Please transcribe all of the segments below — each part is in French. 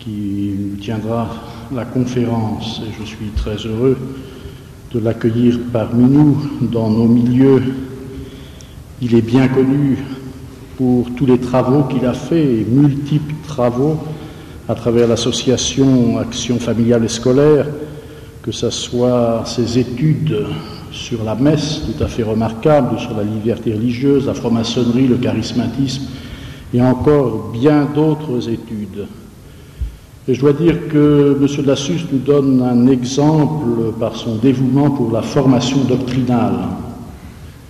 qui nous tiendra la conférence, et je suis très heureux de l'accueillir parmi nous dans nos milieux. Il est bien connu pour tous les travaux qu'il a faits, multiples travaux, à travers l'association Action familiale et scolaire, que ce soit ses études sur la messe, tout à fait remarquables, sur la liberté religieuse, la franc-maçonnerie, le charismatisme, et encore bien d'autres études. Et je dois dire que M. de Lassus nous donne un exemple par son dévouement pour la formation doctrinale.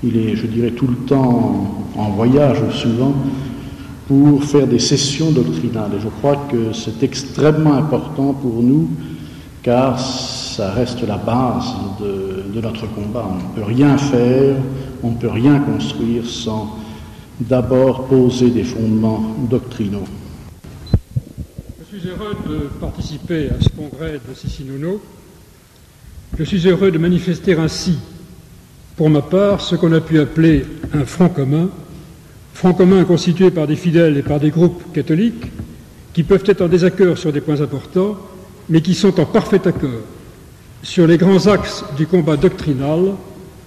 Il est, je dirais, tout le temps en voyage, souvent, pour faire des sessions doctrinales. Et je crois que c'est extrêmement important pour nous, car ça reste la base de notre combat. On ne peut rien faire, on ne peut rien construire sans d'abord poser des fondements doctrinaux. Je suis heureux de participer à ce congrès de Sissi-Nouno. Je suis heureux de manifester ainsi, pour ma part, ce qu'on a pu appeler un front commun constitué par des fidèles et par des groupes catholiques qui peuvent être en désaccord sur des points importants, mais qui sont en parfait accord sur les grands axes du combat doctrinal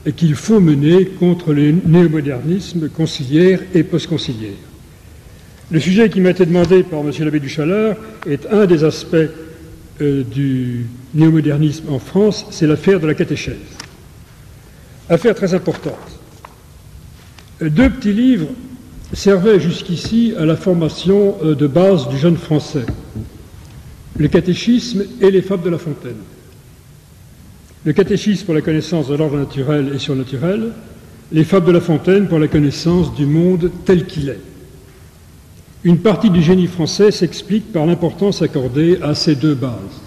et qu'il faut mener contre le néomodernisme conciliaire et postconciliaire. Le sujet qui m'a été demandé par M. l'abbé du Chaleur est un des aspects du néomodernisme en France, c'est l'affaire de la catéchèse. Affaire très importante. Deux petits livres servaient jusqu'ici à la formation de base du jeune Français, le catéchisme et les fables de La Fontaine. Le catéchisme pour la connaissance de l'ordre naturel et surnaturel, les fables de La Fontaine pour la connaissance du monde tel qu'il est. Une partie du génie français s'explique par l'importance accordée à ces deux bases.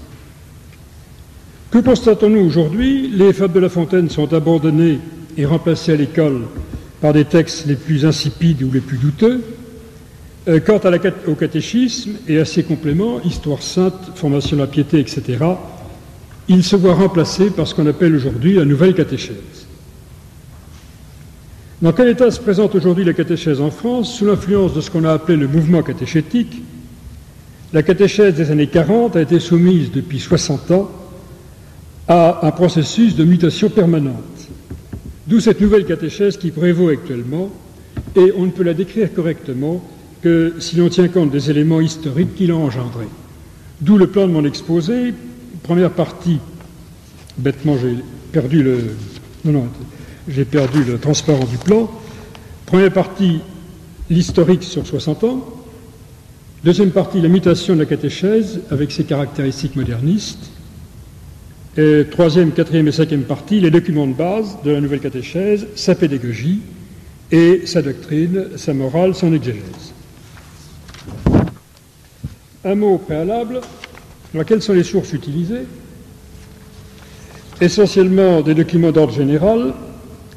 Que constatons-nous aujourd'hui? Les fables de La Fontaine sont abandonnées et remplacées à l'école par des textes les plus insipides ou les plus douteux. Quant au catéchisme et à ses compléments, histoire sainte, formation de la piété, etc., il se voit remplacé par ce qu'on appelle aujourd'hui la nouvelle catéchèse. Dans quel état se présente aujourd'hui la catéchèse en France? Sous l'influence de ce qu'on a appelé le mouvement catéchétique, la catéchèse des années 40 a été soumise depuis 60 ans à un processus de mutation permanente. D'où cette nouvelle catéchèse qui prévaut actuellement, et on ne peut la décrire correctement que si l'on tient compte des éléments historiques qui l'ont engendrée. D'où le plan de mon exposé. Première partie, bêtement j'ai perdu le transparent du plan. Première partie, l'historique sur 60 ans. Deuxième partie, la mutation de la catéchèse avec ses caractéristiques modernistes. Et troisième, quatrième et cinquième partie, les documents de base de la nouvelle catéchèse, sa pédagogie et sa doctrine, sa morale, son exégèse. Un mot au préalable. Alors, quelles sont les sources utilisées? Essentiellement des documents d'ordre général,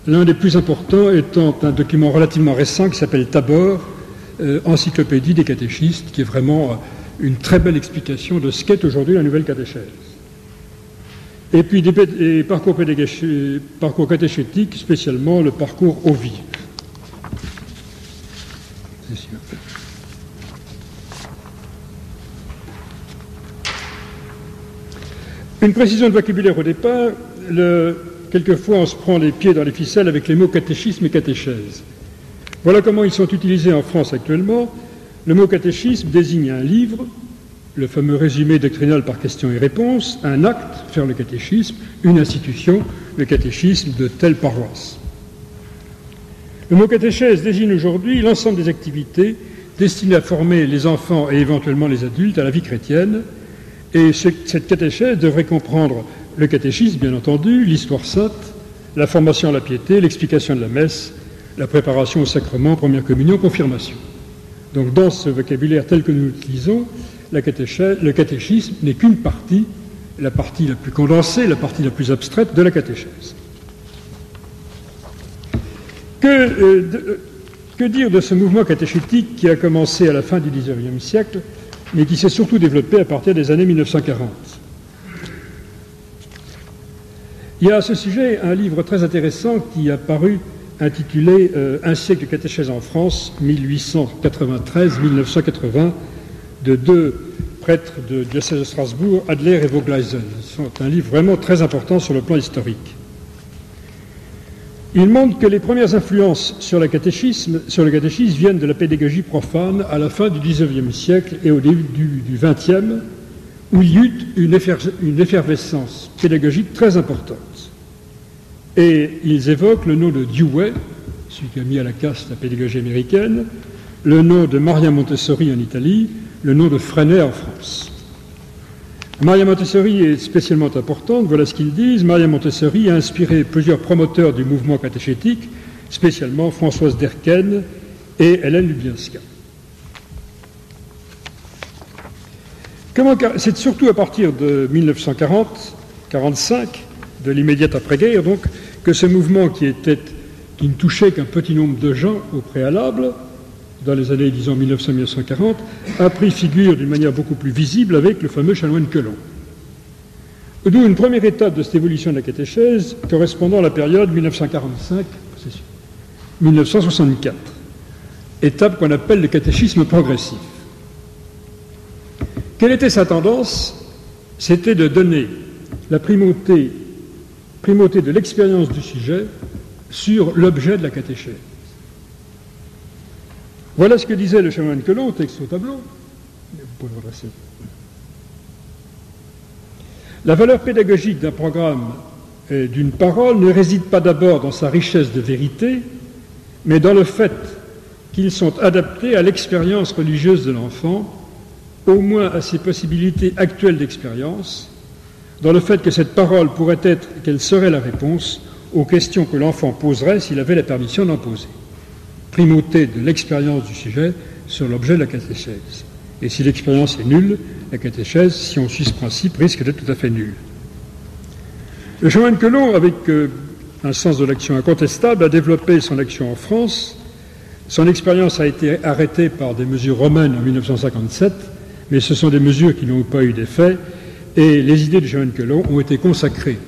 l'un des plus importants étant un document relativement récent qui s'appelle Tabor, Encyclopédie des catéchistes, qui est vraiment une très belle explication de ce qu'est aujourd'hui la nouvelle catéchèse. Et puis des parcours catéchétiques, spécialement le parcours Ovid. Une précision de vocabulaire au départ, quelquefois on se prend les pieds dans les ficelles avec les mots catéchisme et catéchèse. Voilà comment ils sont utilisés en France actuellement. Le mot catéchisme désigne un livre, le fameux résumé doctrinal par questions et réponses, un acte, faire le catéchisme, une institution, le catéchisme de telle paroisse. Le mot catéchèse désigne aujourd'hui l'ensemble des activités destinées à former les enfants et éventuellement les adultes à la vie chrétienne. Et cette catéchèse devrait comprendre le catéchisme, bien entendu, l'histoire sainte, la formation à la piété, l'explication de la messe, la préparation au sacrement, première communion, confirmation. Donc dans ce vocabulaire tel que nous l'utilisons, le catéchisme n'est qu'une partie, la partie la plus condensée, la partie la plus abstraite de la catéchèse. Que dire de ce mouvement catéchétique qui a commencé à la fin du XIXe siècle, mais qui s'est surtout développé à partir des années 1940. Il y a à ce sujet un livre très intéressant qui a paru intitulé « Un siècle de catéchèse en France, 1893-1980 » de deux prêtres de diocèse de Strasbourg, Adler et Vogleisen. C'est un livre vraiment très important sur le plan historique. Il montre que les premières influences sur le catéchisme viennent de la pédagogie profane à la fin du XIXe siècle et au début du XXe, où il y eut une effervescence pédagogique très importante. Et ils évoquent le nom de Dewey, celui qui a mis à la casse la pédagogie américaine, le nom de Maria Montessori en Italie, le nom de Freinet en France. Maria Montessori est spécialement importante, voilà ce qu'ils disent. Maria Montessori a inspiré plusieurs promoteurs du mouvement catéchétique, spécialement Françoise Derken et Hélène Lubienska. C'est surtout à partir de 1940-45, de l'immédiate après-guerre, donc, que ce mouvement qui ne touchait qu'un petit nombre de gens au préalable, dans les années, disons, 1900-1940, a pris figure d'une manière beaucoup plus visible avec le fameux chanoine Quelon. D'où une première étape de cette évolution de la catéchèse correspondant à la période 1945-1964, étape qu'on appelle le catéchisme progressif. Quelle était sa tendance? C'était de donner la primauté de l'expérience du sujet sur l'objet de la catéchèse. Voilà ce que disait le chanoine Quelon, texte au tableau. Vous pouvez le redresser. La valeur pédagogique d'un programme et d'une parole ne réside pas d'abord dans sa richesse de vérité, mais dans le fait qu'ils sont adaptés à l'expérience religieuse de l'enfant, au moins à ses possibilités actuelles d'expérience, dans le fait que cette parole pourrait être qu'elle serait la réponse aux questions que l'enfant poserait s'il avait la permission d'en poser. Primauté de l'expérience du sujet sur l'objet de la catéchèse. Et si l'expérience est nulle, la catéchèse, si on suit ce principe, risque d'être tout à fait nulle. Le chanoine Quelon, avec un sens de l'action incontestable, a développé son action en France. Son expérience a été arrêtée par des mesures romaines en 1957, mais ce sont des mesures qui n'ont pas eu d'effet, et les idées du chanoine Quelon ont été consacrées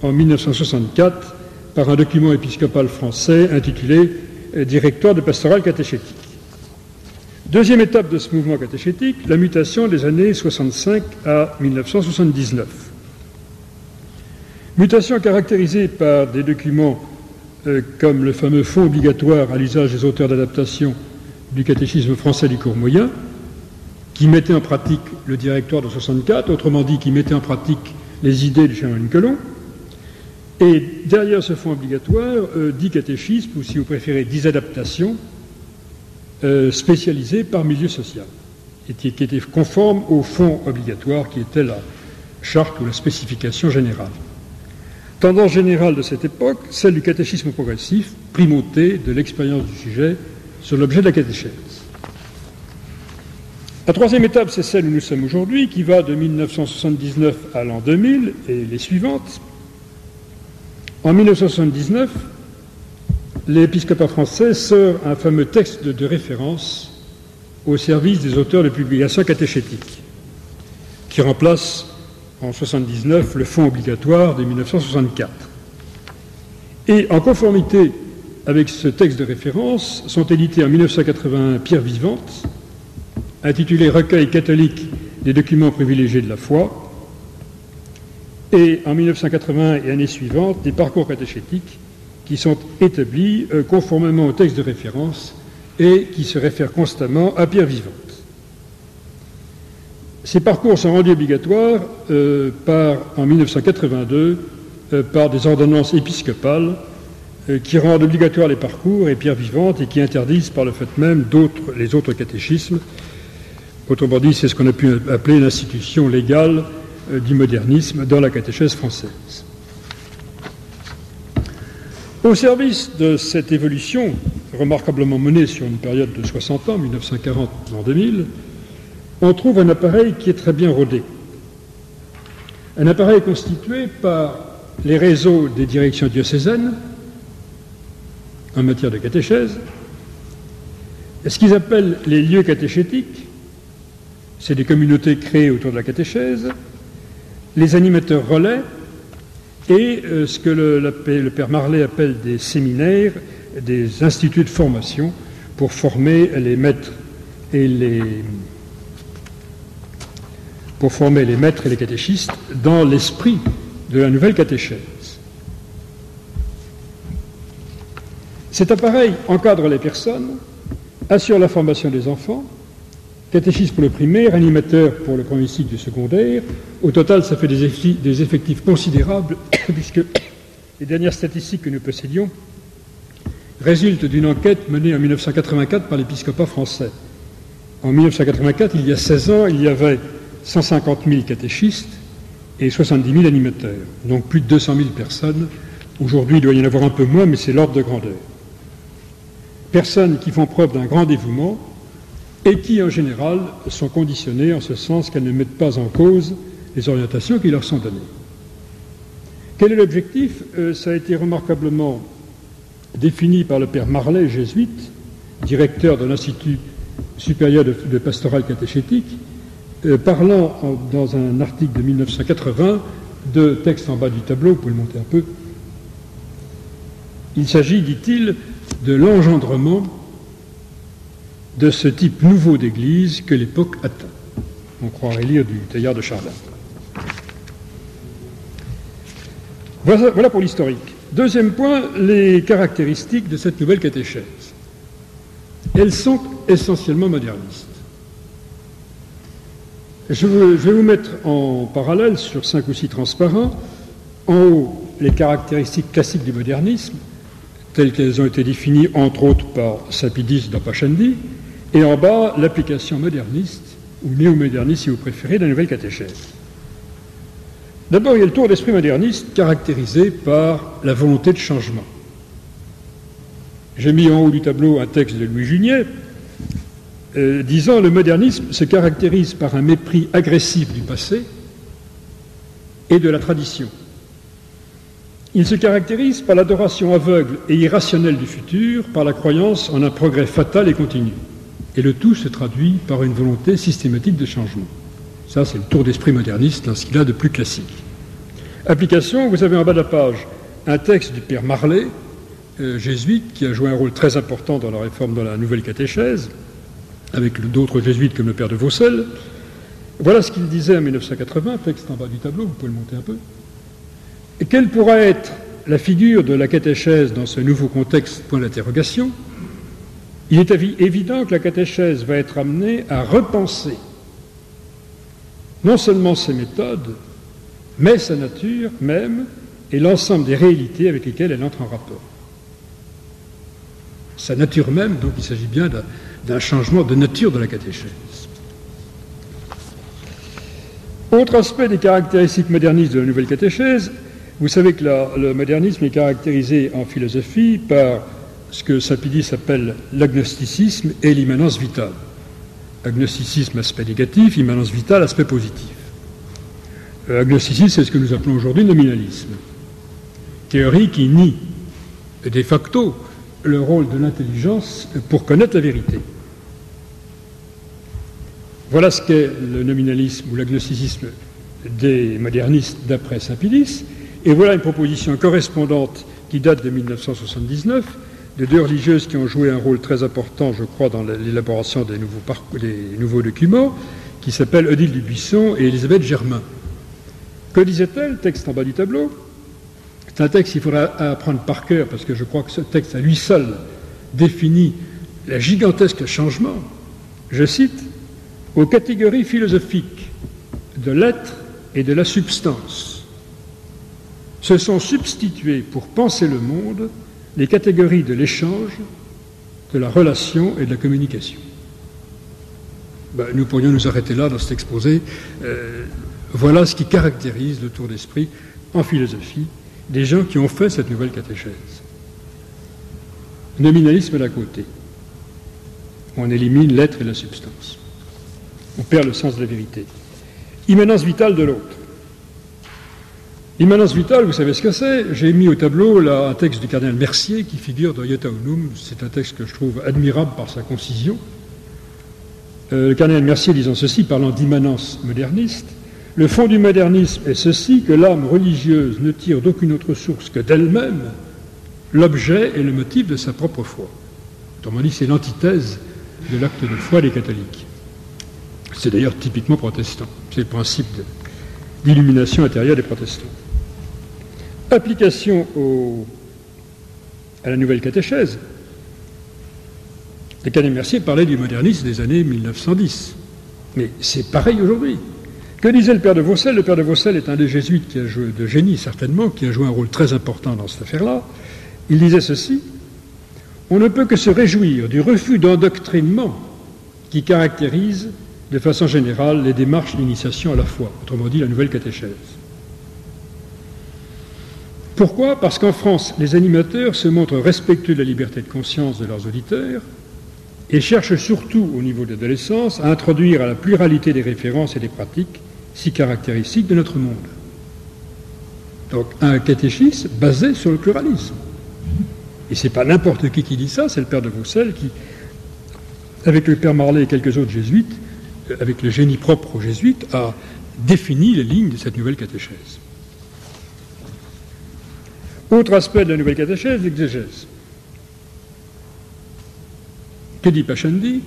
en 1964 par un document épiscopal français intitulé Directoire de pastoral catéchétique. Deuxième étape de ce mouvement catéchétique, la mutation des années 65 à 1979. Mutation caractérisée par des documents comme le fameux fonds obligatoire à l'usage des auteurs d'adaptation du catéchisme français du cours moyen, qui mettait en pratique le directoire de 64, autrement dit, qui mettait en pratique les idées du chanoine Quelon. Et derrière ce fonds obligatoire, 10 catéchismes, ou si vous préférez, 10 adaptations spécialisées par milieu social, et qui étaient conformes au fonds obligatoire qui était la charte ou la spécification générale. Tendance générale de cette époque, celle du catéchisme progressif, primauté de l'expérience du sujet sur l'objet de la catéchèse. La troisième étape, c'est celle où nous sommes aujourd'hui, qui va de 1979 à l'an 2000 et les suivantes. En 1979, l'épiscopat français sort un fameux texte de référence au service des auteurs de publications catéchétiques, qui remplace en 1979 le fonds obligatoire de 1964. Et en conformité avec ce texte de référence, sont édités en 1981 Pierre Vivante, intitulé Recueil catholique des documents privilégiés de la foi, et en 1980 et années suivantes, des parcours catéchétiques qui sont établis conformément au texte de référence et qui se réfèrent constamment à Pierre Vivante. Ces parcours sont rendus obligatoires en 1982 par des ordonnances épiscopales qui rendent obligatoires les parcours et Pierre Vivante et qui interdisent par le fait même les autres catéchismes. Autrement dit, c'est ce qu'on a pu appeler l'institution légale du modernisme dans la catéchèse française. Au service de cette évolution, remarquablement menée sur une période de 60 ans, 1940 en 2000, on trouve un appareil qui est très bien rodé. Un appareil constitué par les réseaux des directions diocésaines en matière de catéchèse, ce qu'ils appellent les lieux catéchétiques, c'est des communautés créées autour de la catéchèse, les animateurs relais et ce que le père Marley appelle des séminaires, des instituts de formation pour former les maîtres et pour former les maîtres et les catéchistes dans l'esprit de la nouvelle catéchèse. Cet appareil encadre les personnes, assure la formation des enfants, catéchiste pour le primaire, animateur pour le premier cycle du secondaire. Au total, ça fait des effectifs considérables, puisque les dernières statistiques que nous possédions résultent d'une enquête menée en 1984 par l'épiscopat français. En 1984, il y a 16 ans, il y avait 150 000 catéchistes et 70 000 animateurs, donc plus de 200 000 personnes. Aujourd'hui, il doit y en avoir un peu moins, mais c'est l'ordre de grandeur. Personnes qui font preuve d'un grand dévouement et qui, en général, sont conditionnées en ce sens qu'elles ne mettent pas en cause les orientations qui leur sont données. Quel est l'objectif ? Ça a été remarquablement défini par le père Marley, jésuite, directeur de l'Institut supérieur de pastoral catéchétique, parlant dans un article de 1980 de texte en bas du tableau, vous pouvez le monter un peu. Il s'agit, dit-il, de l'engendrement de ce type nouveau d'église que l'époque atteint. On croirait lire du Teilhard de Chardin. Voilà pour l'historique. Deuxième point, les caractéristiques de cette nouvelle catéchèse. Elles sont essentiellement modernistes. Je vais vous mettre en parallèle sur 5 ou 6 transparents. En haut, les caractéristiques classiques du modernisme, telles qu'elles ont été définies entre autres par Sapidis dans Pascendi, et en bas, l'application moderniste, ou néo-moderniste si vous préférez, de la nouvelle catéchèse. D'abord, il y a le tour d'esprit moderniste caractérisé par la volonté de changement. J'ai mis en haut du tableau un texte de Louis Junier disant « Le modernisme se caractérise par un mépris agressif du passé et de la tradition. Il se caractérise par l'adoration aveugle et irrationnelle du futur, par la croyance en un progrès fatal et continu. Et le tout se traduit par une volonté systématique de changement. » Ça, c'est le tour d'esprit moderniste dans ce qu'il a de plus classique. Application, vous avez en bas de la page un texte du père Marley, jésuite, qui a joué un rôle très important dans la réforme de la nouvelle catéchèse, avec d'autres jésuites comme le père de Vaucel. Voilà ce qu'il disait en 1980, texte en bas du tableau, vous pouvez le monter un peu. Et quelle pourra être la figure de la catéchèse dans ce nouveau contexte, point d'interrogation? Il est évident que la catéchèse va être amenée à repenser non seulement ses méthodes, mais sa nature même et l'ensemble des réalités avec lesquelles elle entre en rapport. Sa nature même, donc il s'agit bien d'un changement de nature de la catéchèse. Autre aspect des caractéristiques modernistes de la nouvelle catéchèse, vous savez que le modernisme est caractérisé en philosophie par ce que Sapidis appelle l'agnosticisme et l'immanence vitale. Agnosticisme, aspect négatif, immanence vitale, aspect positif. Agnosticisme, c'est ce que nous appelons aujourd'hui nominalisme. Théorie qui nie de facto le rôle de l'intelligence pour connaître la vérité. Voilà ce qu'est le nominalisme ou l'agnosticisme des modernistes d'après Sapidis. Et voilà une proposition correspondante qui date de 1979 de 2 religieuses qui ont joué un rôle très important, je crois, dans l'élaboration des nouveaux documents, qui s'appellent Odile Dubuisson et Elisabeth Germain. Que disait-elle? Texte en bas du tableau. C'est un texte qu'il faudra apprendre par cœur, parce que je crois que ce texte, à lui seul, définit le gigantesque changement. Je cite, « aux catégories philosophiques de l'être et de la substance se sont substituées pour penser le monde les catégories de l'échange, de la relation et de la communication. » Nous pourrions nous arrêter là dans cet exposé. Voilà ce qui caractérise le tour d'esprit en philosophie des gens qui ont fait cette nouvelle catéchèse. Nominalisme d'un côté. On élimine l'être et la substance. On perd le sens de la vérité. Immanence vitale de l'autre. Immanence vitale, vous savez ce que c'est? J'ai mis au tableau là, un texte du cardinal Mercier qui figure dans Iota Unum. C'est un texte que je trouve admirable par sa concision. Le cardinal Mercier disant ceci, parlant d'immanence moderniste, « Le fond du modernisme est ceci, que l'âme religieuse ne tire d'aucune autre source que d'elle-même l'objet et le motif de sa propre foi. » Autrement dit, c'est l'antithèse de l'acte de foi des catholiques. C'est d'ailleurs typiquement protestant. C'est le principe d'illumination intérieure des protestants. Application à la nouvelle catéchèse. Le Canet Mercier parlait du modernisme des années 1910. Mais c'est pareil aujourd'hui. Que disait le père de Vaucel? Le père de Vaucel est un des jésuites qui a joué, de génie certainement, qui a joué un rôle très important dans cette affaire-là. Il disait ceci: on ne peut que se réjouir du refus d'endoctrinement qui caractérise de façon générale les démarches d'initiation à la foi, autrement dit la nouvelle catéchèse. Pourquoi? Parce qu'en France, les animateurs se montrent respectueux de la liberté de conscience de leurs auditeurs et cherchent surtout, au niveau de l'adolescence, à introduire à la pluralité des références et des pratiques si caractéristiques de notre monde. Donc, un catéchisme basé sur le pluralisme. Et ce n'est pas n'importe qui dit ça, c'est le père de Vaucel qui, avec le père Marley et quelques autres jésuites, avec le génie propre aux jésuites, a défini les lignes de cette nouvelle catéchèse. Autre aspect de la nouvelle catéchèse, l'exégèse. Que dit Pachandi?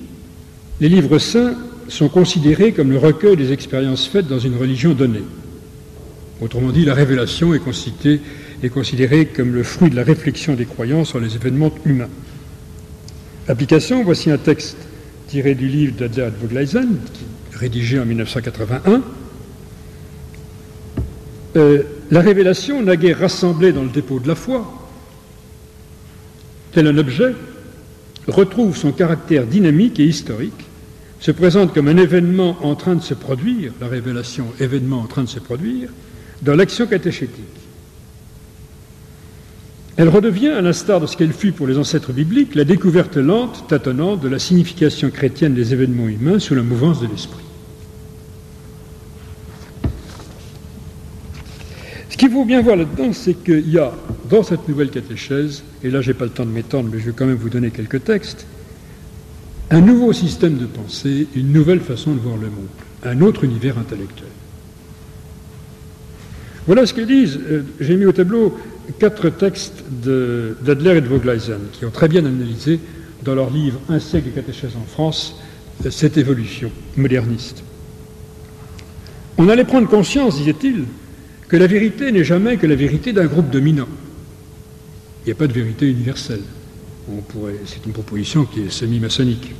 Les livres saints sont considérés comme le recueil des expériences faites dans une religion donnée. Autrement dit, la révélation est considérée comme le fruit de la réflexion des croyants sur les événements humains. Application, voici un texte tiré du livre d'Adler et Vogleisen, rédigé en 1981. La révélation, naguère rassemblée dans le dépôt de la foi, tel un objet, retrouve son caractère dynamique et historique, se présente comme un événement en train de se produire, la révélation, événement en train de se produire, dans l'action catéchétique. Elle redevient, à l'instar de ce qu'elle fut pour les ancêtres bibliques, la découverte lente, tâtonnante de la signification chrétienne des événements humains sous la mouvance de l'esprit. Ce qu'il faut bien voir là-dedans, c'est qu'il y a, dans cette nouvelle catéchèse, et là je n'ai pas le temps de m'étendre, mais je vais quand même vous donner quelques textes, un nouveau système de pensée, une nouvelle façon de voir le monde, un autre univers intellectuel. Voilà ce que disent, j'ai mis au tableau 4 textes d'Adler et de Vogleisen, qui ont très bien analysé dans leur livre « Un siècle de catéchèse en France » cette évolution moderniste. On allait prendre conscience, disait-il, que la vérité n'est jamais que la vérité d'un groupe dominant. Il n'y a pas de vérité universelle. C'est une proposition qui est semi-maçonnique.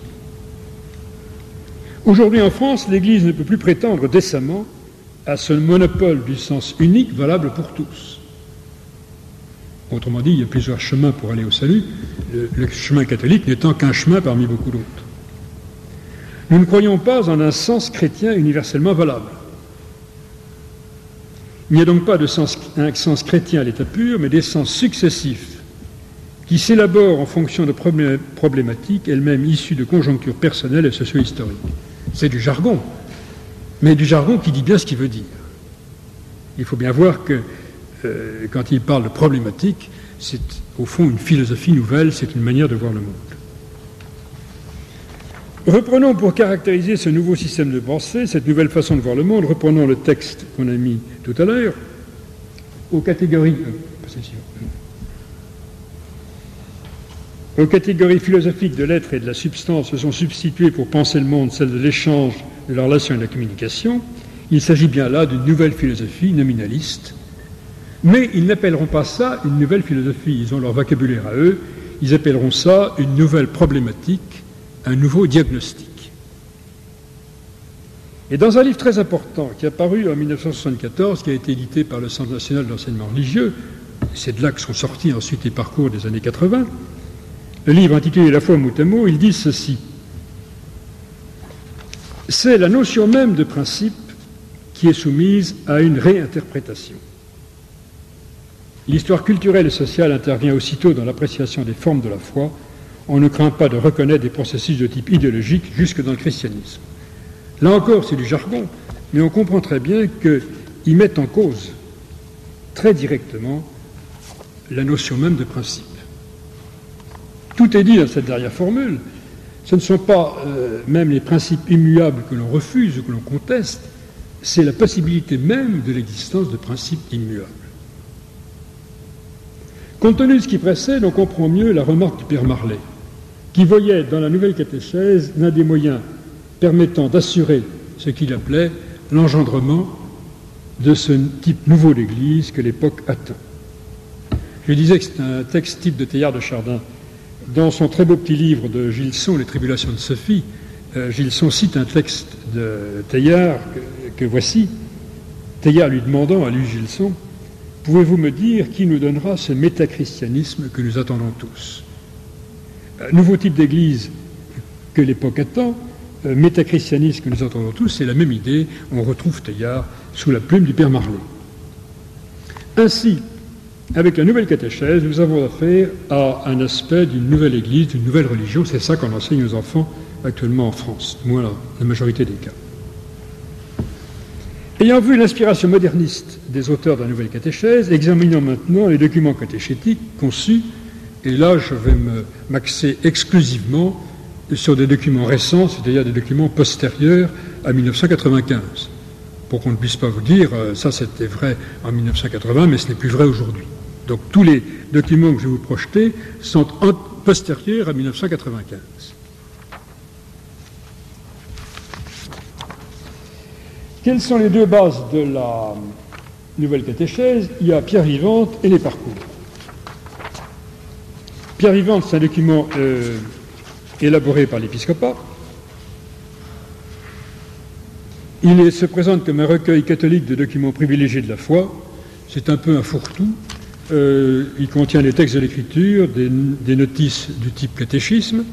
Aujourd'hui en France, l'Église ne peut plus prétendre décemment à ce monopole du sens unique valable pour tous. Autrement dit, il y a plusieurs chemins pour aller au salut, le chemin catholique n'étant qu'un chemin parmi beaucoup d'autres. Nous ne croyons pas en un sens chrétien universellement valable. Il n'y a donc pas un sens chrétien à l'état pur, mais des sens successifs qui s'élaborent en fonction de problématiques elles-mêmes issues de conjonctures personnelles et socio-historiques. C'est du jargon, mais du jargon qui dit bien ce qu'il veut dire. Il faut bien voir que quand il parle de problématiques, c'est au fond une philosophie nouvelle, c'est une manière de voir le monde. Reprenons pour caractériser ce nouveau système de pensée, cette nouvelle façon de voir le monde, reprenons le texte qu'on a mis tout à l'heure, aux catégories philosophiques de l'être et de la substance se sont substituées pour penser le monde celles de l'échange, de la relation et de la communication. Il s'agit bien là d'une nouvelle philosophie nominaliste, mais ils n'appelleront pas ça une nouvelle philosophie, ils ont leur vocabulaire à eux, ils appelleront ça une nouvelle problématique, un nouveau diagnostic. Et dans un livre très important qui est apparu en 1974, qui a été édité par le Centre national d'enseignement religieux, c'est de là que sont sortis ensuite les parcours des années 80, le livre intitulé « La foi mot à mot », ils disent ceci: c'est la notion même de principe qui est soumise à une réinterprétation. L'histoire culturelle et sociale intervient aussitôt dans l'appréciation des formes de la foi. On ne craint pas de reconnaître des processus de type idéologique jusque dans le christianisme. Là encore, c'est du jargon, mais on comprend très bien qu'ils mettent en cause très directement la notion même de principe. Tout est dit dans cette dernière formule. Ce ne sont pas même les principes immuables que l'on refuse ou que l'on conteste, c'est la possibilité même de l'existence de principes immuables. Compte tenu de ce qui précède, on comprend mieux la remarque du père Marley, qui voyait dans la nouvelle catéchèse l'un des moyens permettant d'assurer ce qu'il appelait l'engendrement de ce type nouveau d'Église que l'époque attend. Je disais que c'est un texte type de Teilhard de Chardin. Dans son très beau petit livre de Gilson, Les Tribulations de Sophie, Gilson cite un texte de Teilhard que voici. Teilhard lui demandant à lui, Gilson, « Pouvez-vous me dire qui nous donnera ce métachristianisme que nous attendons tous ?» Nouveau type d'Église que l'époque attend, métachristianisme que nous attendons tous, c'est la même idée. On retrouve Teilhard sous la plume du Père Marley. Ainsi, avec la nouvelle catéchèse, nous avons affaire à un aspect d'une nouvelle Église, d'une nouvelle religion. C'est ça qu'on enseigne aux enfants actuellement en France, du moins la majorité des cas. Ayant vu l'inspiration moderniste des auteurs de la nouvelle catéchèse, examinons maintenant les documents catéchétiques conçus, et là je vais m'axer exclusivement sur des documents récents, c'est-à-dire des documents postérieurs à 1995, pour qu'on ne puisse pas vous dire ça c'était vrai en 1980, mais ce n'est plus vrai aujourd'hui. Donc tous les documents que je vais vous projeter sont postérieurs à 1995. Quelles sont les deux bases de la nouvelle catéchèse? Il y a Pierre vivante et les parcours. Pierre vivante, c'est un document élaboré par l'épiscopat. Il se présente comme un recueil catholique de documents privilégiés de la foi. C'est un peu un fourre-tout. Il contient les textes de l'Écriture, des notices du type catéchisme,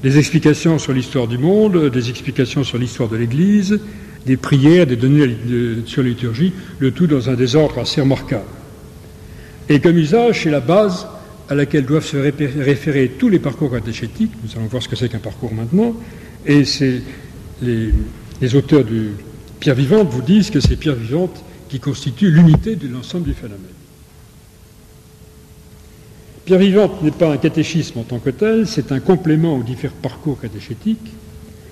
des explications sur l'histoire du monde, des explications sur l'histoire de l'Église, des prières, des données sur la liturgie, le tout dans un désordre assez remarquable. Et comme usage, c'est la base à laquelle doivent se référer tous les parcours catéchétiques. Nous allons voir ce que c'est qu'un parcours maintenant. Et c'est les auteurs du Pierre vivante vous disent que c'est Pierre vivante qui constitue l'unité de l'ensemble du phénomène. Pierre vivante n'est pas un catéchisme en tant que tel, c'est un complément aux différents parcours catéchétiques.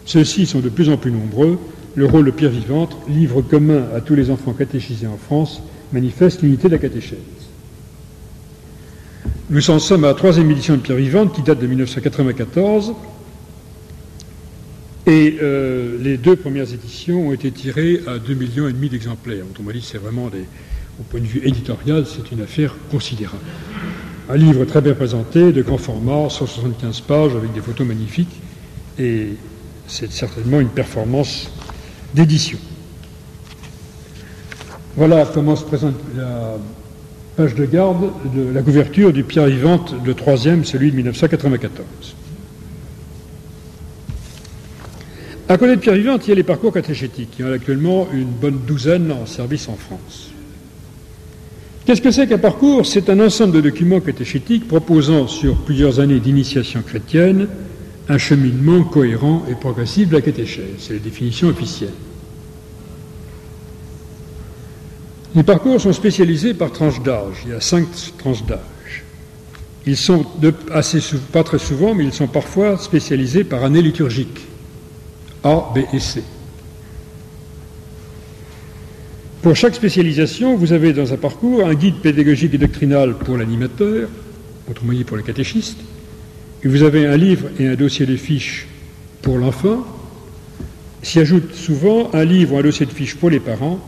Ceux-ci sont de plus en plus nombreux. Le rôle de Pierre vivante, livre commun à tous les enfants catéchisés en France, manifeste l'unité de la catéchèse. Nous en sommes à la troisième édition de Pierre vivante qui date de 1994 et les deux premières éditions ont été tirées à 2,5 millions d'exemplaires. Autrement dit, c'est vraiment, au point de vue éditorial, c'est une affaire considérable. Un livre très bien présenté, de grand format, 175 pages avec des photos magnifiques et c'est certainement une performance d'édition. Voilà comment se présente la page de garde de la couverture du Pierre vivante, le troisième, celui de 1994. À côté de Pierre vivante, il y a les parcours catéchétiques. Il y en a actuellement une bonne douzaine en service en France. Qu'est-ce que c'est qu'un parcours? C'est un ensemble de documents catéchétiques proposant sur plusieurs années d'initiation chrétienne un cheminement cohérent et progressif de la catéchèse. C'est la définition officielle. Les parcours sont spécialisés par tranche d'âge. Il y a 5 tranches d'âge. Ils sont pas très souvent, mais ils sont parfois spécialisés par année liturgique. A, B et C. Pour chaque spécialisation, vous avez dans un parcours un guide pédagogique et doctrinal pour l'animateur, autrement dit pour le catéchiste, et vous avez un livre et un dossier de fiches pour l'enfant. S'y ajoute souvent un livre ou un dossier de fiches pour les parents,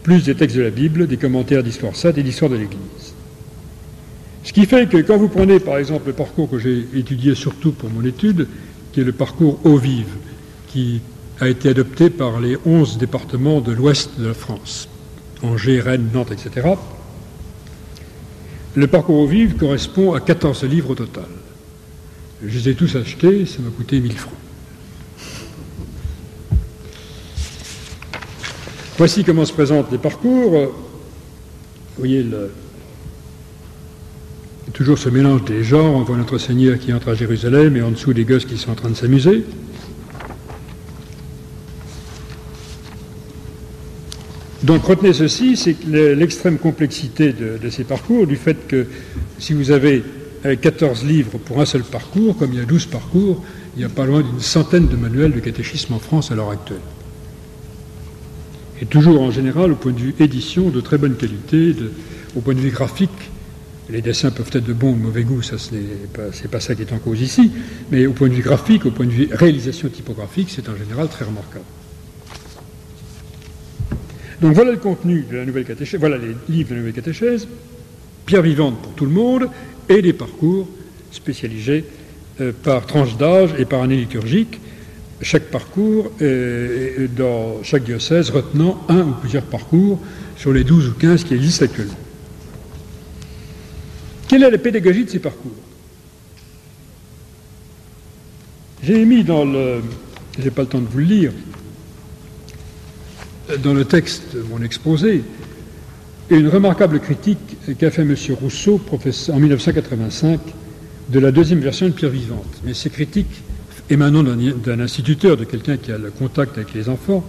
plus des textes de la Bible, des commentaires d'histoire sainte et d'histoire de l'Église. Ce qui fait que quand vous prenez par exemple le parcours que j'ai étudié surtout pour mon étude, qui est le parcours Eau Vive, qui a été adopté par les 11 départements de l'ouest de la France, Angers, Rennes, Nantes, etc. Le parcours Eau Vive correspond à 14 livres au total. Je les ai tous achetés, ça m'a coûté 1000 francs. Voici comment se présentent les parcours. Vous voyez toujours ce mélange des genres. On voit notre Seigneur qui entre à Jérusalem et en dessous des gosses qui sont en train de s'amuser. Donc retenez ceci, c'est l'extrême complexité de ces parcours, du fait que si vous avez 14 livres pour un seul parcours, comme il y a 12 parcours, il n'y a pas loin d'une centaine de manuels de catéchisme en France à l'heure actuelle. Et toujours en général, au point de vue édition, de très bonne qualité, au point de vue graphique, les dessins peuvent être de bon ou de mauvais goût, ça c'est pas ça qui est en cause ici, mais au point de vue graphique, au point de vue réalisation typographique, c'est en général très remarquable. Donc voilà le contenu de la nouvelle catéchèse, voilà les livres de la nouvelle catéchèse, pierre vivante pour tout le monde, et des parcours spécialisés par tranche d'âge et par année liturgique, chaque parcours, dans chaque diocèse, retenant un ou plusieurs parcours sur les 12 ou 15 qui existent actuellement. Quelle est la pédagogie de ces parcours? J'ai mis dans le... je n'ai pas le temps de vous le lire, dans le texte de mon exposé, une remarquable critique qu'a fait M. Rousseau, professeur, en 1985, de la deuxième version de Pierre vivante. Mais ces critiques émanant d'un instituteur, de quelqu'un qui a le contact avec les enfants,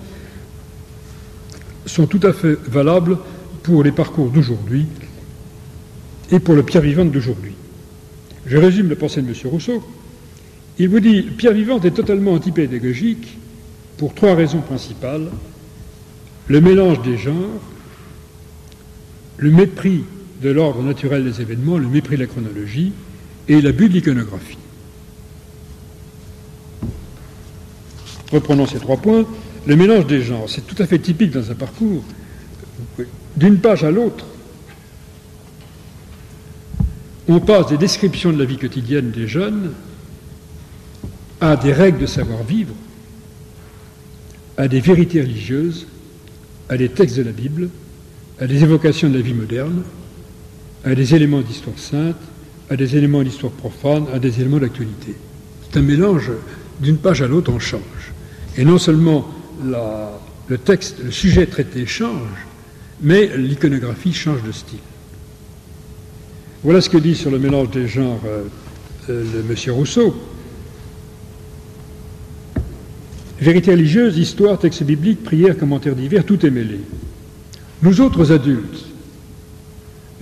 sont tout à fait valables pour les parcours d'aujourd'hui et pour le Pierre vivante d'aujourd'hui. Je résume la pensée de M. Rousseau. Il vous dit « Pierre vivante est totalement antipédagogique pour 3 raisons principales. Le mélange des genres, le mépris de l'ordre naturel des événements, le mépris de la chronologie et l'abus de l'iconographie. » Reprenons ces 3 points. Le mélange des genres, c'est tout à fait typique dans un parcours. D'une page à l'autre, on passe des descriptions de la vie quotidienne des jeunes à des règles de savoir-vivre, à des vérités religieuses, à des textes de la Bible, à des évocations de la vie moderne, à des éléments d'histoire sainte, à des éléments d'histoire profane, à des éléments d'actualité. C'est un mélange, d'une page à l'autre, on change. Et non seulement le texte, le sujet traité change, mais l'iconographie change de style. Voilà ce que dit sur le mélange des genres M. Rousseau. Vérité religieuse, histoire, texte biblique, prière, commentaires divers, tout est mêlé. Nous autres adultes,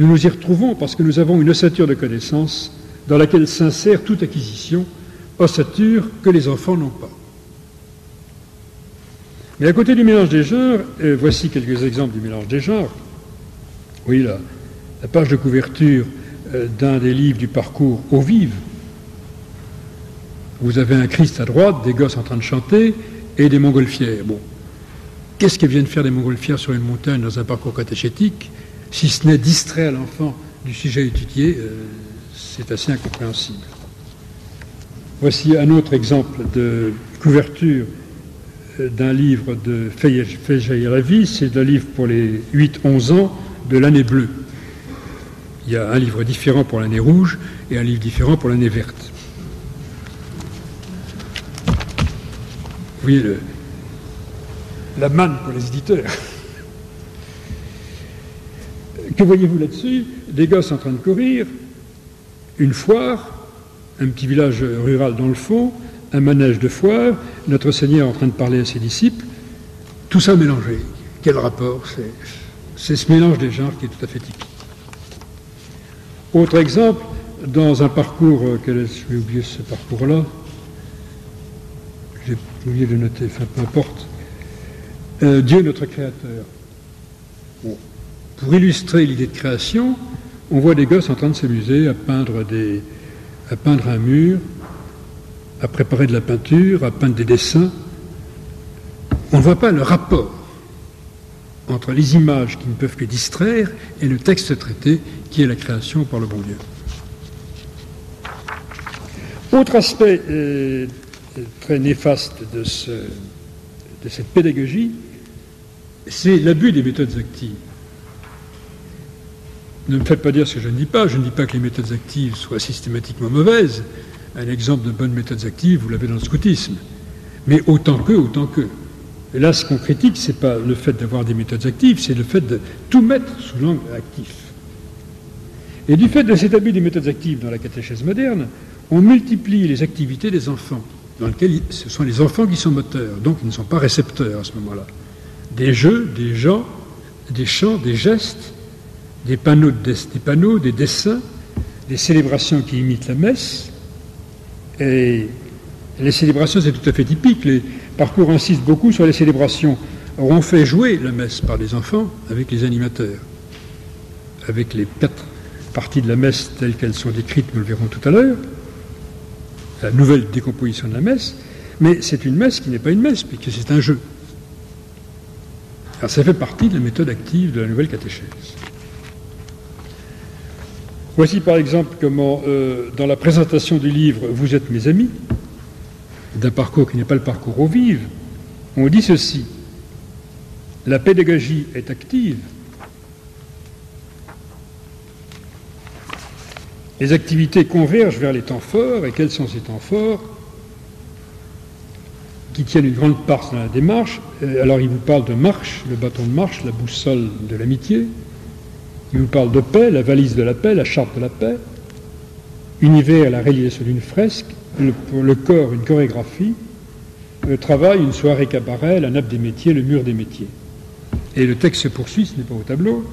nous nous y retrouvons parce que nous avons une ossature de connaissances dans laquelle s'insère toute acquisition, ossature que les enfants n'ont pas. Mais à côté du mélange des genres, voici quelques exemples du mélange des genres. Oui, la page de couverture d'un des livres du parcours Eau vive. Vous avez un Christ à droite, des gosses en train de chanter et des montgolfières. Bon, qu'est-ce que viennent faire des montgolfières sur une montagne dans un parcours catéchétique, si ce n'est distraire l'enfant du sujet étudié? C'est assez incompréhensible. Voici un autre exemple de couverture d'un livre de Fejaïravi, c'est un livre pour les 8-11 ans de l'année bleue. Il y a un livre différent pour l'année rouge et un livre différent pour l'année verte. Vous voyez la manne pour les éditeurs. Que voyez-vous là-dessus? Des gosses en train de courir, une foire, un petit village rural dans le fond, un manège de foire, notre Seigneur en train de parler à ses disciples, tout ça mélangé. Quel rapport? C'est ce mélange des genres qui est tout à fait typique. Autre exemple, dans un parcours, je vais oublier ce parcours-là, j'ai oublié de noter, enfin peu importe, Dieu notre Créateur. Bon. Pour illustrer l'idée de création, on voit des gosses en train de s'amuser à peindre un mur, à préparer de la peinture, à peindre des dessins. On ne voit pas le rapport entre les images qui ne peuvent que distraire et le texte traité qui est la création par le bon Dieu. Autre aspect très néfaste de cette pédagogie, c'est l'abus des méthodes actives. Ne me faites pas dire ce que je ne dis pas. Je ne dis pas que les méthodes actives soient systématiquement mauvaises. Un exemple de bonnes méthodes actives, vous l'avez dans le scoutisme. Mais autant que. Et là, ce qu'on critique, ce n'est pas le fait d'avoir des méthodes actives, c'est le fait de tout mettre sous l'angle actif. Et du fait de cet abus des méthodes actives dans la catéchèse moderne, on multiplie les activités des enfants, dans lesquelles ce sont les enfants qui sont moteurs, donc ils ne sont pas récepteurs à ce moment-là. Des jeux, des gens, des chants, des gestes, des panneaux, des dessins, des célébrations qui imitent la messe. Et les célébrations, c'est tout à fait typique. Les parcours insistent beaucoup sur les célébrations. Alors, on fait jouer la messe par les enfants avec les animateurs, avec les 4 parties de la messe telles qu'elles sont décrites, nous le verrons tout à l'heure, la nouvelle décomposition de la messe, mais c'est une messe qui n'est pas une messe, puisque c'est un jeu. Alors, ça fait partie de la méthode active de la nouvelle catéchèse. Voici par exemple comment, dans la présentation du livre « Vous êtes mes amis », d'un parcours qui n'est pas le parcours au vive, on dit ceci: la pédagogie est active, les activités convergent vers les temps forts, et quels sont ces temps forts qui tiennent une grande part dans la démarche? Alors il vous parle de marche, le bâton de marche, la boussole de l'amitié, il vous parle de paix, la valise de la paix, la charte de la paix, univers, la réalisation d'une fresque, le corps, une chorégraphie, le travail, une soirée cabaret, la nappe des métiers, le mur des métiers. Et le texte se poursuit, ce n'est pas au tableau,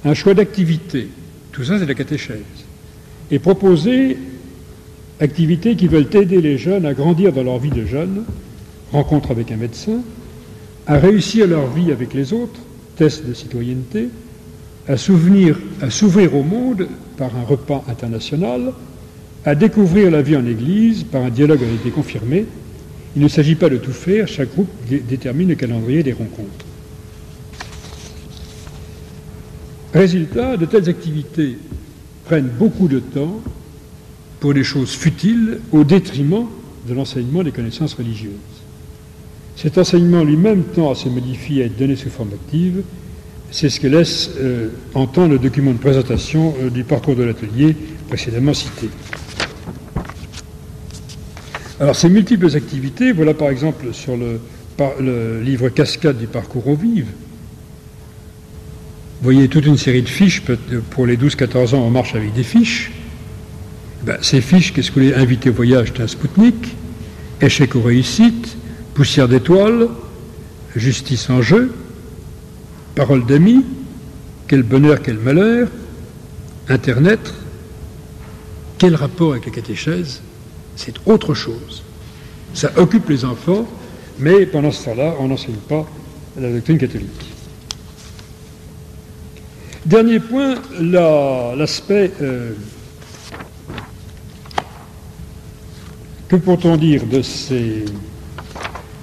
un choix d'activité, tout ça c'est la catéchèse, et proposer activités qui veulent aider les jeunes à grandir dans leur vie de jeunes, rencontre avec un médecin, à réussir leur vie avec les autres, test de citoyenneté, à s'ouvrir au monde par un repas international, à découvrir la vie en Église par un dialogue avec des confirmés. Il ne s'agit pas de tout faire, chaque groupe détermine le calendrier des rencontres. Résultat, de telles activités prennent beaucoup de temps pour des choses futiles au détriment de l'enseignement des connaissances religieuses. Cet enseignement lui-même tend à se modifier, à être donné sous forme active. C'est ce que laisse entendre le document de présentation du parcours de l'atelier précédemment cité. Alors ces multiples activités, voilà par exemple sur le livre Cascade du parcours au vive. Vous voyez toute une série de fiches pour les 12-14 ans en marche avec des fiches. Ces fiches, qu'est-ce que vous voulez? Invité au voyage, c'est un Spoutnik, échec aux réussites, poussière d'étoiles, justice en jeu, parole d'amis, quel bonheur, quel malheur, Internet, quel rapport avec la catéchèse? C'est autre chose. Ça occupe les enfants, mais pendant ce temps-là, on n'enseigne pas la doctrine catholique. Dernier point, l'aspect... que peut-on dire de ces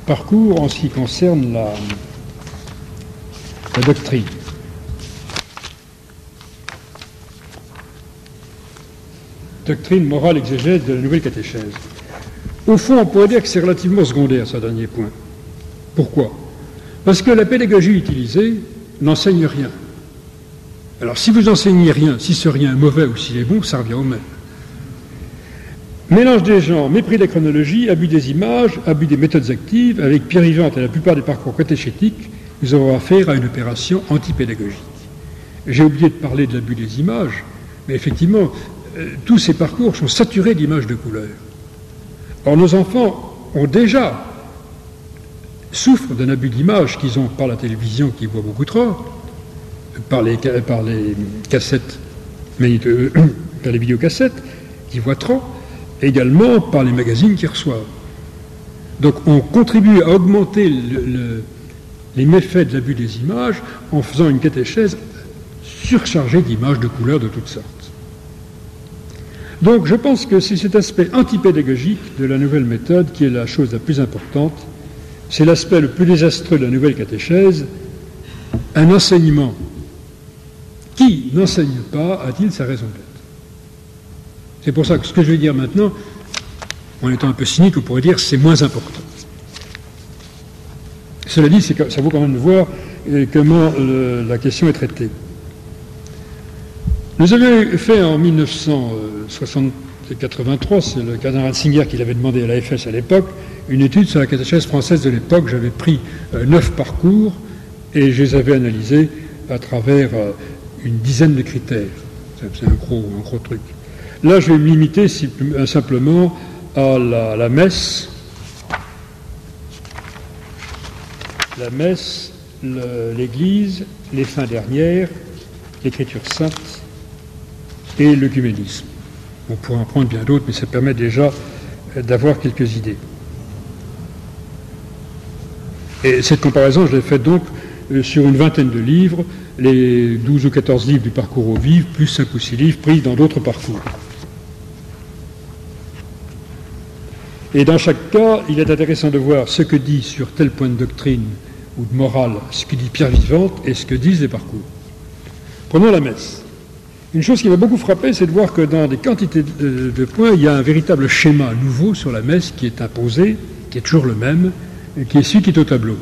parcours en ce qui concerne la doctrine? Doctrine, morale, exégèse de la nouvelle catéchèse. Au fond, on pourrait dire que c'est relativement secondaire, ce dernier point. Pourquoi? Parce que la pédagogie utilisée n'enseigne rien. Alors, si vous enseignez rien, si ce rien est mauvais ou s'il est bon, ça revient au même. Mélange des genres, mépris de la chronologie, abus des images, abus des méthodes actives, avec Pierre Vivante et la plupart des parcours catéchétiques, nous avons affaire à une opération antipédagogique. J'ai oublié de parler de l'abus des images, mais effectivement, tous ces parcours sont saturés d'images de couleurs. Or, nos enfants ont déjà souffrent d'un abus d'image qu'ils ont par la télévision qui voit beaucoup trop, par les cassettes, par les vidéocassettes qui voient trop, également par les magazines qu'ils reçoivent. Donc on contribue à augmenter les méfaits de l'abus des images en faisant une catéchèse surchargée d'images de couleurs de toutes sortes. Donc je pense que c'est cet aspect antipédagogique de la nouvelle méthode qui est la chose la plus importante. C'est l'aspect le plus désastreux de la nouvelle catéchèse. Un enseignement qui n'enseigne pas a-t-il sa raison d'être? C'est pour ça que ce que je vais dire maintenant, en étant un peu cynique, on pourrait dire c'est moins important. Cela dit, ça vaut quand même de voir comment la question est traitée. Nous avions fait en 1983, c'est le cardinal Ratzinger qui l'avait demandé à la FS à l'époque, une étude sur la catéchèse française de l'époque. J'avais pris 9 parcours et je les avais analysés à travers une dizaine de critères. C'est un gros truc. Là, je vais me limiter simplement à la messe. La messe, l'Église, les fins dernières, l'Écriture sainte et l'œcuménisme. On pourrait en prendre bien d'autres, mais ça permet déjà d'avoir quelques idées. Et cette comparaison, je l'ai faite donc sur une vingtaine de livres, les 12 ou 14 livres du parcours au vif, plus 5 ou 6 livres pris dans d'autres parcours. Et dans chaque cas, il est intéressant de voir ce que dit sur tel point de doctrine ou de morale ce que dit Pierre Vivante et ce que disent les parcours. Prenons la messe. Une chose qui m'a beaucoup frappé, c'est de voir que dans des quantités de points, il y a un véritable schéma nouveau sur la messe qui est imposé, qui est toujours le même, et qui est celui qui est au tableau.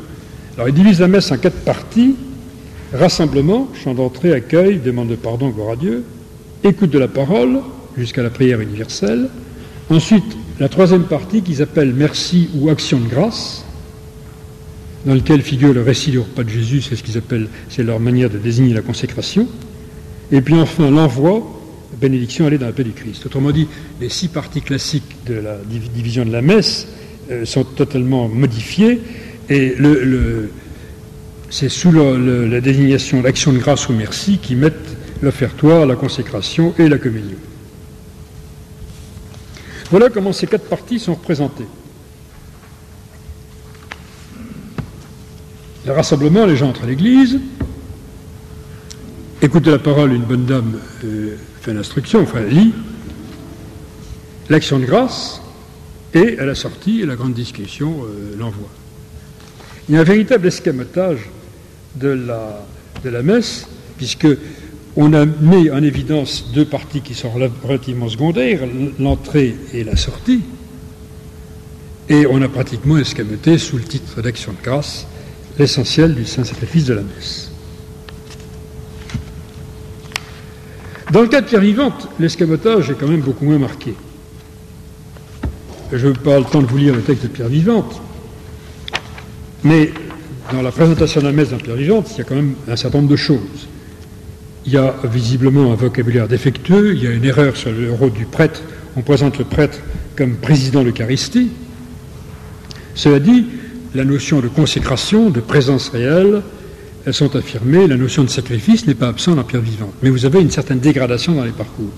Alors il divise la messe en 4 parties: rassemblement, chant d'entrée, accueil, demande de pardon, gloire à Dieu, écoute de la parole, jusqu'à la prière universelle. Ensuite, la 3e partie qu'ils appellent merci ou action de grâce, dans lequel figure le récit du repas de Jésus, c'est ce qu'ils appellent, c'est leur manière de désigner la consécration. Et puis enfin l'envoi, bénédiction, aller dans la paix du Christ. Autrement dit, les 6 parties classiques de la division de la messe sont totalement modifiées, et c'est sous la désignation l'action de grâce ou merci qui mettent l'offertoire, la consécration et la communion. Voilà comment ces 4 parties sont représentées. Le rassemblement, les gens entrent à l'église, écoute de la parole, une bonne dame fait l'instruction, enfin elle lit, l'action de grâce, et à la sortie, la grande discussion, l'envoi. Il y a un véritable escamotage de la messe, puisque on a mis en évidence 2 parties qui sont relativement secondaires, l'entrée et la sortie, et on a pratiquement escamoté sous le titre d'action de grâce l'essentiel du saint sacrifice de la messe. Dans le cas de Pierre Vivante, l'escamotage est quand même beaucoup moins marqué. Je n'ai pas le temps de vous lire le texte de Pierre Vivante, mais dans la présentation de la messe dans Pierre Vivante, il y a quand même un certain nombre de choses. Il y a visiblement un vocabulaire défectueux, il y a une erreur sur le rôle du prêtre. On présente le prêtre comme président de l'Eucharistie. Cela dit, la notion de consécration, de présence réelle, elles sont affirmées. La notion de sacrifice n'est pas absente dans Pierre Vivante. Mais vous avez une certaine dégradation dans les parcours.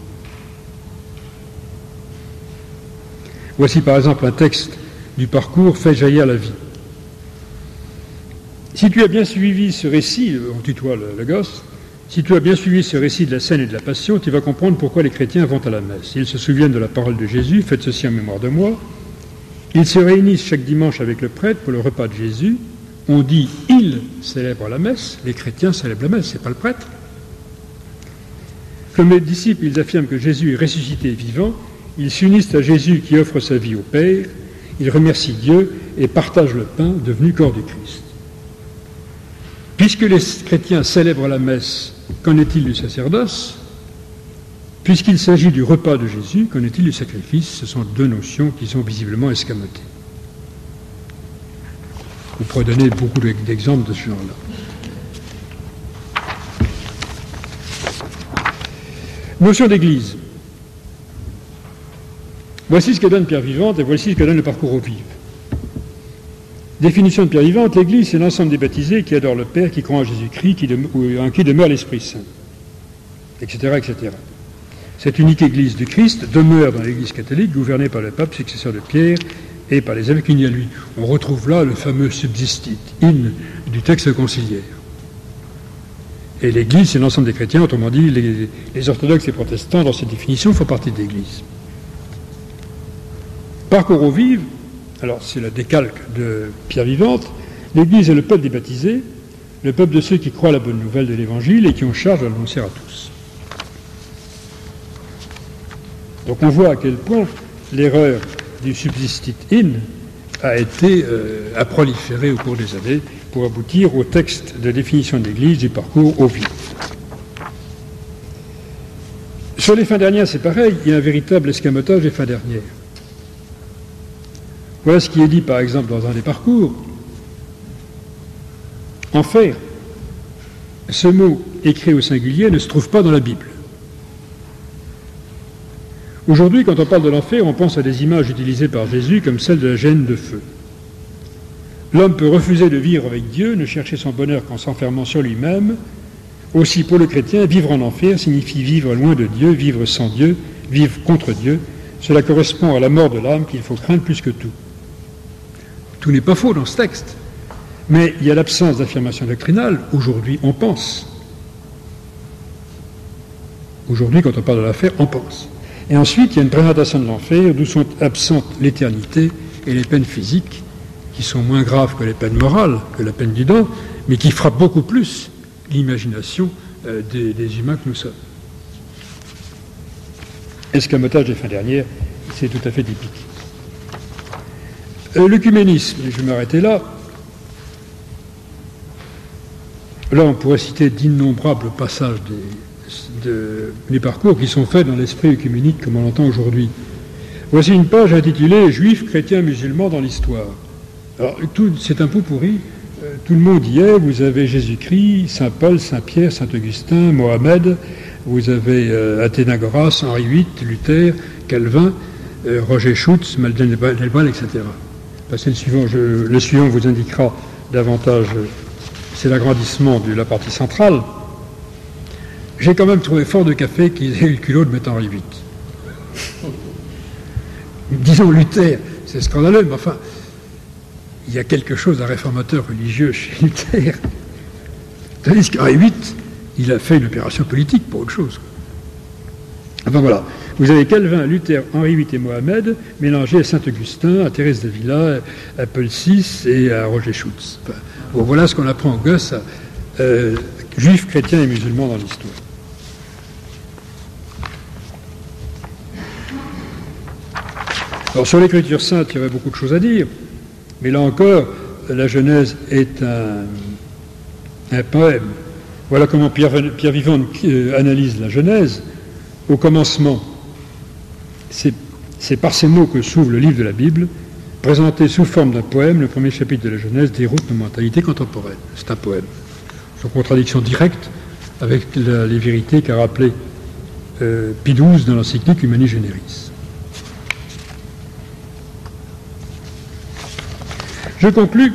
Voici par exemple un texte du parcours « Fais jaillir la vie ». Si tu as bien suivi ce récit, on tutoie le gosse, si tu as bien suivi ce récit de la scène et de la passion, tu vas comprendre pourquoi les chrétiens vont à la messe. Ils se souviennent de la parole de Jésus, faites ceci en mémoire de moi. Ils se réunissent chaque dimanche avec le prêtre pour le repas de Jésus. On dit « ils célèbrent la messe », les chrétiens célèbrent la messe, ce n'est pas le prêtre. Comme les disciples, ils affirment que Jésus est ressuscité et vivant, ils s'unissent à Jésus qui offre sa vie au Père, ils remercient Dieu et partagent le pain devenu corps du Christ. Puisque les chrétiens célèbrent la messe, qu'en est-il du sacerdoce? Puisqu'il s'agit du repas de Jésus, qu'en est-il du sacrifice? Ce sont 2 notions qui sont visiblement escamotées. Vous pourrez donner beaucoup d'exemples de ce genre-là. Notion d'église. Voici ce que donne Pierre Vivante et voici ce que donne le parcours aux vives. Définition de Pierre Vivante, l'Église, c'est l'ensemble des baptisés qui adorent le Père, qui croient en Jésus-Christ, en qui demeure l'Esprit Saint, etc., etc. Cette unique Église du Christ demeure dans l'Église catholique, gouvernée par le pape, successeur de Pierre, et par les évêques unis à lui. On retrouve là le fameux subsistit in du texte conciliaire. Et l'Église, c'est l'ensemble des chrétiens, autrement dit, les orthodoxes et protestants, dans cette définition, font partie de l'Église. Parcours aux vives, alors c'est le décalque de Pierre Vivante, l'Église est le peuple des baptisés, le peuple de ceux qui croient à la bonne nouvelle de l'Évangile et qui ont charge de l'annoncer à tous. Donc on voit à quel point l'erreur du subsistit in a proliféré au cours des années pour aboutir au texte de définition de l'Église du parcours aux vies. Sur les fins dernières, c'est pareil, il y a un véritable escamotage des fins dernières. Voilà ce qui est dit, par exemple, dans un des parcours. Enfer, ce mot écrit au singulier ne se trouve pas dans la Bible. Aujourd'hui, quand on parle de l'enfer, on pense à des images utilisées par Jésus comme celle de la gêne de feu. L'homme peut refuser de vivre avec Dieu, ne chercher son bonheur qu'en s'enfermant sur lui-même. Aussi, pour le chrétien, vivre en enfer signifie vivre loin de Dieu, vivre sans Dieu, vivre contre Dieu. Cela correspond à la mort de l'âme qu'il faut craindre plus que tout. Tout n'est pas faux dans ce texte, mais il y a l'absence d'affirmation doctrinale. Aujourd'hui, on pense. Aujourd'hui, quand on parle de l'enfer, on pense. Et ensuite, il y a une présentation de l'enfer d'où sont absentes l'éternité et les peines physiques, qui sont moins graves que les peines morales, que la peine du dent, mais qui frappent beaucoup plus l'imagination des humains que nous sommes. Escamotage des fins dernières, c'est tout à fait typique. L'œcuménisme, je vais m'arrêter là. Là, on pourrait citer d'innombrables passages des parcours qui sont faits dans l'esprit œcuménique comme on l'entend aujourd'hui. Voici une page intitulée « Juifs, chrétiens, musulmans dans l'histoire ». Alors, c'est un pot pourri. Tout le monde y est. Vous avez Jésus-Christ, Saint Paul, Saint Pierre, Saint Augustin, Mohamed. Vous avez Athénagoras, Henri VIII, Luther, Calvin, Roger Schutz, Malden Delval, etc. C'est le suivant. Le suivant vous indiquera davantage. C'est l'agrandissement de la partie centrale. J'ai quand même trouvé fort de café qu'ils aient eu le culot de mettre Henri VIII. Disons Luther, c'est scandaleux, mais enfin, il y a quelque chose d'un réformateur religieux chez Luther. Tandis qu'Henri VIII, il a fait une opération politique pour autre chose. Enfin voilà, vous avez Calvin, Luther, Henri VIII et Mohamed mélangés à Saint-Augustin, à Thérèse d'Avila, à Paul VI et à Roger Schutz. Enfin, bon, voilà ce qu'on apprend aux gosses, juifs, chrétiens et musulmans dans l'histoire. Alors sur l'écriture sainte, il y aurait beaucoup de choses à dire, mais là encore, la Genèse est un poème. Voilà comment Pierre Vivant analyse la Genèse. Au commencement, c'est par ces mots que s'ouvre le livre de la Bible, présenté sous forme d'un poème, le premier chapitre de la Genèse déroute nos mentalités contemporaines. C'est un poème. C'est en contradiction directe avec les vérités qu'a rappelé Pie XII dans l'encyclique Humani Generis. Je conclus.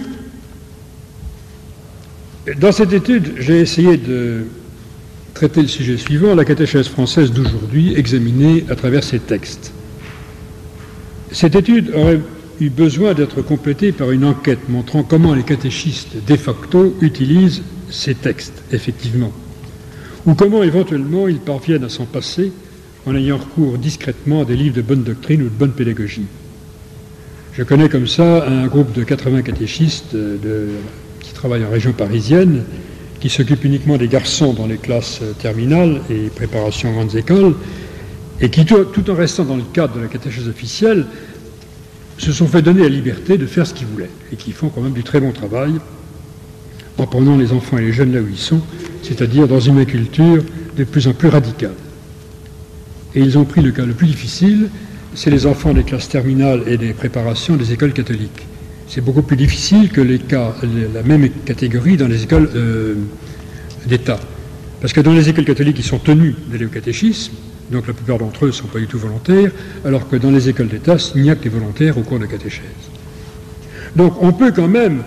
Dans cette étude, j'ai essayé de traiter le sujet suivant, la catéchèse française d'aujourd'hui, examinée à travers ces textes. Cette étude aurait eu besoin d'être complétée par une enquête montrant comment les catéchistes de facto utilisent ces textes, effectivement, ou comment éventuellement ils parviennent à s'en passer en ayant recours discrètement à des livres de bonne doctrine ou de bonne pédagogie. Je connais comme ça un groupe de 80 catéchistes qui travaillent en région parisienne, qui s'occupent uniquement des garçons dans les classes terminales et préparation aux grandes écoles, et qui, tout en restant dans le cadre de la catéchèse officielle, se sont fait donner la liberté de faire ce qu'ils voulaient, et qui font quand même du très bon travail, en prenant les enfants et les jeunes là où ils sont, c'est-à-dire dans une culture de plus en plus radicale. Et ils ont pris le cas le plus difficile, c'est les enfants des classes terminales et des préparations des écoles catholiques. C'est beaucoup plus difficile que la même catégorie dans les écoles d'État. Parce que dans les écoles catholiques, ils sont tenus d'aller au catéchisme, donc la plupart d'entre eux ne sont pas du tout volontaires, alors que dans les écoles d'État, il n'y a que des volontaires au cours de catéchèse. Donc on peut quand même,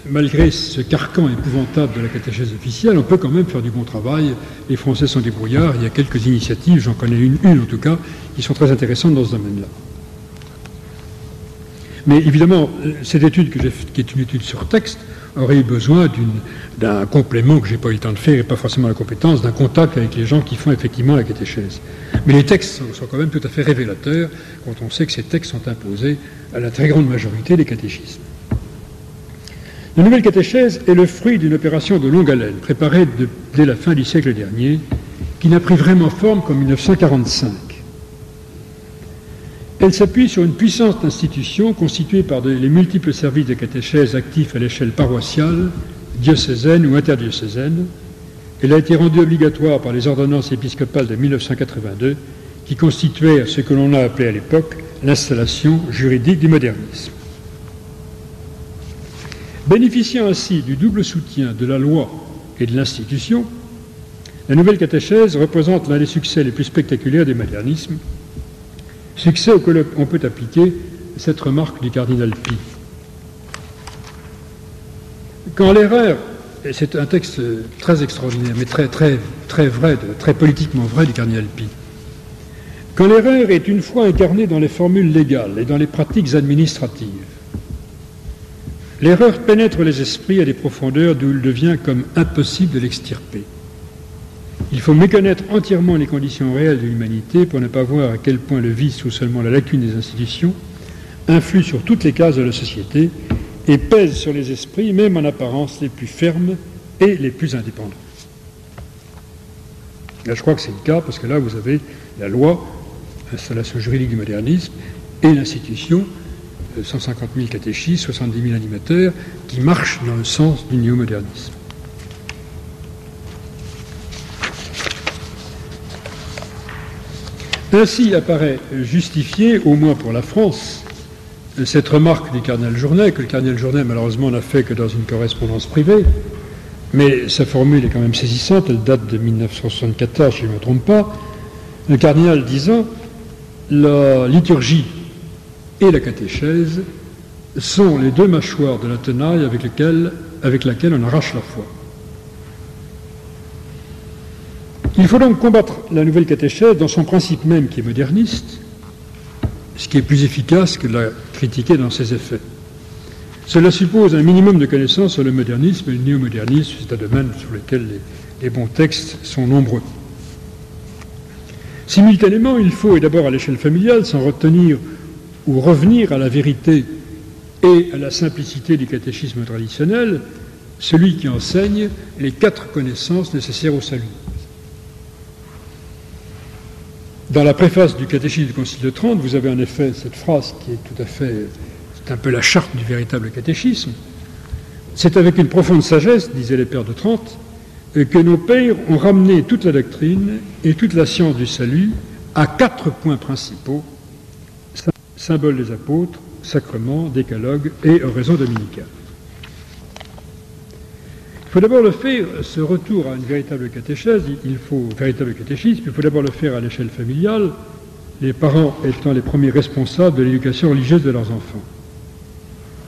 malgré ce carcan épouvantable de la catéchèse officielle, on peut quand même faire du bon travail. Les Français sont débrouillards, il y a quelques initiatives, j'en connais une en tout cas, qui sont très intéressantes dans ce domaine-là. Mais évidemment, cette étude qui est une étude sur texte aurait eu besoin d'un complément que je n'ai pas eu le temps de faire et pas forcément la compétence, d'un contact avec les gens qui font effectivement la catéchèse. Mais les textes sont quand même tout à fait révélateurs quand on sait que ces textes sont imposés à la très grande majorité des catéchismes. La nouvelle catéchèse est le fruit d'une opération de longue haleine, préparée dès la fin du siècle dernier, qui n'a pris vraiment forme qu'en 1945. Elle s'appuie sur une puissante institution constituée par les multiples services de catéchèse actifs à l'échelle paroissiale, diocésaine ou interdiocésaine. Elle a été rendue obligatoire par les ordonnances épiscopales de 1982 qui constituèrent ce que l'on a appelé à l'époque l'installation juridique du modernisme. Bénéficiant ainsi du double soutien de la loi et de l'institution, la nouvelle catéchèse représente l'un des succès les plus spectaculaires du modernisme, succès auquel on peut appliquer cette remarque du cardinal Pie. Quand l'erreur, et c'est un texte très extraordinaire, mais très vrai, très politiquement vrai du cardinal Pie, quand l'erreur est une fois incarnée dans les formules légales et dans les pratiques administratives, l'erreur pénètre les esprits à des profondeurs d'où il devient comme impossible de l'extirper. Il faut méconnaître entièrement les conditions réelles de l'humanité pour ne pas voir à quel point le vice ou seulement la lacune des institutions influe sur toutes les classes de la société et pèse sur les esprits, même en apparence, les plus fermes et les plus indépendants. Là, je crois que c'est le cas, parce que là, vous avez la loi, l'installation juridique du modernisme, et l'institution, 150 000 catéchistes, 70 000 animateurs, qui marchent dans le sens du néo-modernisme. Ainsi apparaît justifiée, au moins pour la France, cette remarque du cardinal Journet, que le cardinal Journet malheureusement n'a fait que dans une correspondance privée, mais sa formule est quand même saisissante, elle date de 1974, si je ne me trompe pas, le cardinal disant « La liturgie et la catéchèse sont les deux mâchoires de la tenaille avec laquelle on arrache la foi. » Il faut donc combattre la nouvelle catéchèse dans son principe même qui est moderniste, ce qui est plus efficace que de la critiquer dans ses effets. Cela suppose un minimum de connaissances sur le modernisme et le néo-modernisme, c'est un domaine sur lequel les bons textes sont nombreux. Simultanément, il faut, et d'abord à l'échelle familiale, s'en retenir ou revenir à la vérité et à la simplicité du catéchisme traditionnel, celui qui enseigne les 4 connaissances nécessaires au salut. Dans la préface du catéchisme du Concile de Trente, vous avez en effet cette phrase qui est tout à fait, c'est un peu la charte du véritable catéchisme. C'est avec une profonde sagesse, disaient les pères de Trente, que nos pères ont ramené toute la doctrine et toute la science du salut à 4 points principaux: symbole des apôtres, sacrement, décalogue et oraison dominicale. Il faut d'abord le faire, ce retour à une véritable catéchèse, véritable catéchisme, il faut d'abord le faire à l'échelle familiale, les parents étant les premiers responsables de l'éducation religieuse de leurs enfants.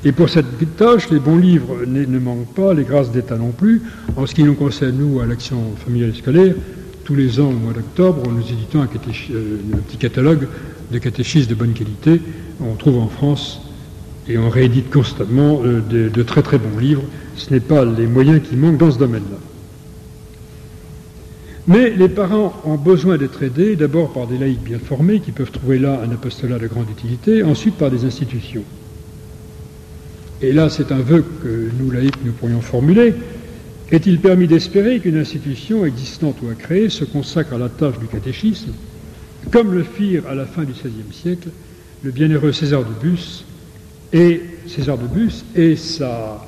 Et pour cette tâche, les bons livres ne manquent pas, les grâces d'État non plus. En ce qui nous concerne, nous, à l'Action familiale et scolaire, tous les ans, au mois d'octobre, nous éditons un petit catalogue de catéchistes de bonne qualité. On trouve en France, et on réédite constamment de très très bons livres. Ce n'est pas les moyens qui manquent dans ce domaine-là. Mais les parents ont besoin d'être aidés, d'abord par des laïcs bien formés, qui peuvent trouver là un apostolat de grande utilité, ensuite par des institutions. Et là, c'est un vœu que nous, laïcs, nous pourrions formuler. Est-il permis d'espérer qu'une institution existante ou à créer se consacre à la tâche du catéchisme, comme le firent à la fin du XVIe siècle le bienheureux César de Bus et sa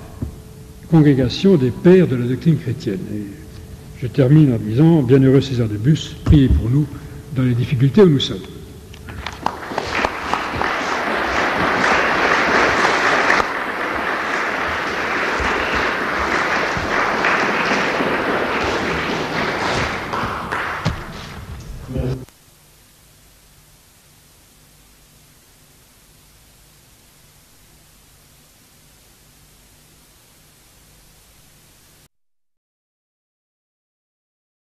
congrégation des pères de la doctrine chrétienne. Et je termine en disant, bienheureux César de Bus, priez pour nous dans les difficultés où nous sommes.